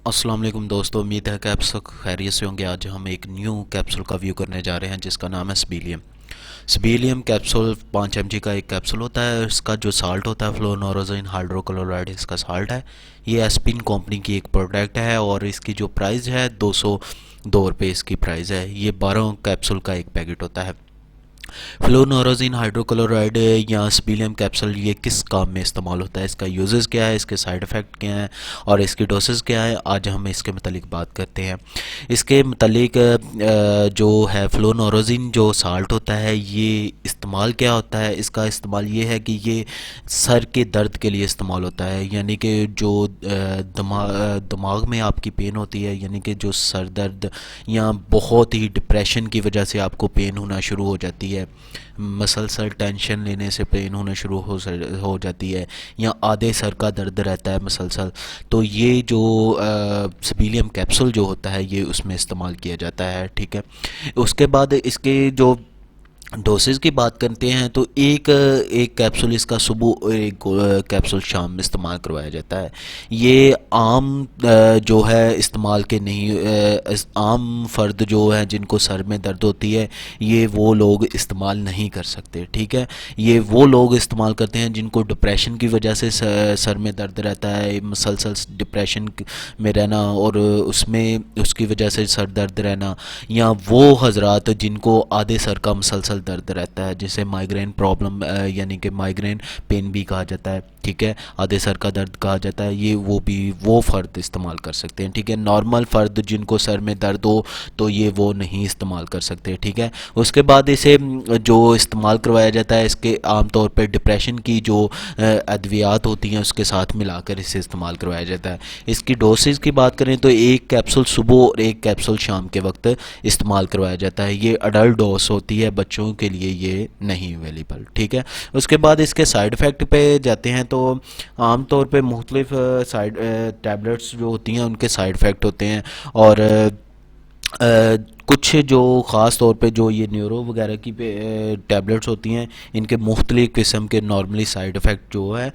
अस्सलाम वालेकुम दोस्तों, उम्मीद है कि आप सब खैरियत से होंगे। आज हम एक न्यू कैप्सूल का व्यू करने जा रहे हैं जिसका नाम है स्बीलियम। स्बीलियम कैप्सूल 5 mg का एक कैप्सूल होता है। इसका जो साल्ट होता है फ्लोनोरोजिन हाइड्रोक्लोराइड इसका साल्ट है। ये एस्पिन कंपनी की एक प्रोडक्ट है और इसकी जो प्राइस है 202 रुपये इसकी प्राइस है। ये 12 कैप्सूल का एक पैकेट होता है। फ्लोनोरोजिन हाइड्रोक्लोराइड या स्बीलियम कैप्सूल ये किस काम में इस्तेमाल होता है, इसका यूजेस क्या है, इसके साइड इफ़ेक्ट क्या हैं और इसकी डोसेस क्या है, आज हम इसके मतलब बात करते हैं। इसके मतलब जो है फ्लोनोरोजिन जो साल्ट होता है ये इस्तेमाल क्या होता है, इसका इस्तेमाल ये है कि ये सर के दर्द के लिए इस्तेमाल होता है। यानी कि जो दिमाग में आपकी पेन होती है, यानी कि जो सर दर्द या बहुत ही डिप्रेशन की वजह से आपको पेन होना शुरू हो जाती है, मसलसल टेंशन लेने से पेन होना शुरू हो जाती है, या आधे सर का दर्द रहता है मसलसल, तो ये जो स्बीलियम कैप्सूल जो होता है ये उसमें इस्तेमाल किया जाता है। ठीक है, उसके बाद इसके जो डोसेज की बात करते हैं तो एक कैप्सूल इसका सुबह और एक कैप्सूल शाम में इस्तेमाल करवाया जाता है। ये आम जो है इस्तेमाल के नहीं, आम फ़र्द जो है जिनको सर में दर्द होती है ये वो लोग इस्तेमाल नहीं कर सकते। ठीक है, ये वो लोग इस्तेमाल करते हैं जिनको डिप्रेशन की वजह से सर में दर्द रहता है, मसलसल डिप्रेशन में रहना और उसमें उसकी वजह से सर दर्द रहना, या वो हजरात जिनको आधे सर का मसलसल दर्द रहता है जिसे माइग्रेन प्रॉब्लम यानी कि माइग्रेन पेन भी कहा जाता है। ठीक है, आधे सर का दर्द कहा जाता है, ये वो फ़र्द इस्तेमाल कर सकते हैं। ठीक है, नॉर्मल फ़र्द जिनको सर में दर्द हो तो ये वो नहीं इस्तेमाल कर सकते। ठीक है, उसके बाद इसे जो इस्तेमाल करवाया जाता है इसके आमतौर पर डिप्रेशन की जो अद्वियात होती हैं उसके साथ मिलाकर इसे इस्तेमाल करवाया जाता है। इसकी डोसेज की बात करें तो एक कैप्सूल सुबह और एक कैप्सूल शाम के वक्त इस्तेमाल करवाया जाता है। ये अडल्ट डोज होती है, बच्चों के लिए ये नहीं अवेलेबल। ठीक है, उसके बाद इसके साइड इफ़ेक्ट पे जाते हैं तो आम तौर पे मुख्तलिफ साइड टैबलेट्स जो होती हैं उनके साइड इफ़ेक्ट होते हैं और कुछ जो ख़ास तौर पे जो ये न्यूरो वगैरह की टैबलेट्स होती हैं इनके मुख्तलिफ़ किस्म के नॉर्मली साइड इफ़ेक्ट जो है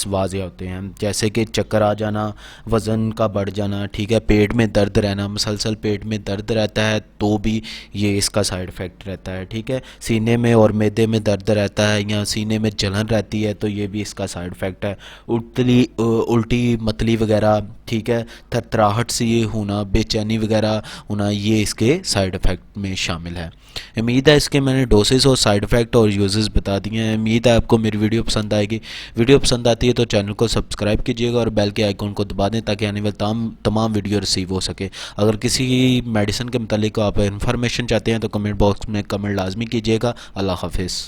वाज़े होते हैं, जैसे कि चक्कर आ जाना, वज़न का बढ़ जाना। ठीक है, पेट में दर्द रहना, मसलसल पेट में दर्द रहता है तो भी ये इसका साइड इफ़ेक्ट रहता है। ठीक है, सीने में और मैदे में दर्द रहता है या सीने में जलन रहती है तो ये भी इसका साइड इफ़ेक्ट है। उल्टी मतली वगैरह, ठीक है, थरथराहट सी होना, बेचैनी वगैरह होना, ये इसके साइड इफ़ेक्ट में शामिल है। उम्मीद है इसके मैंने डोसेस और साइड इफ़ेक्ट और यूजेस बता दिए हैं। उम्मीद है आपको मेरी वीडियो पसंद आएगी। वीडियो पसंद आती है तो चैनल को सब्सक्राइब कीजिएगा और बेल के आइकॉन को दबा दें ताकि आने वाले तमाम वीडियो रिसीव हो सके। अगर किसी मेडिसिन के मतलब आप इन्फॉर्मेशन चाहते हैं तो कमेंट बॉक्स में कमेंट लाजमी कीजिएगा। अल्लाह हाफिज़।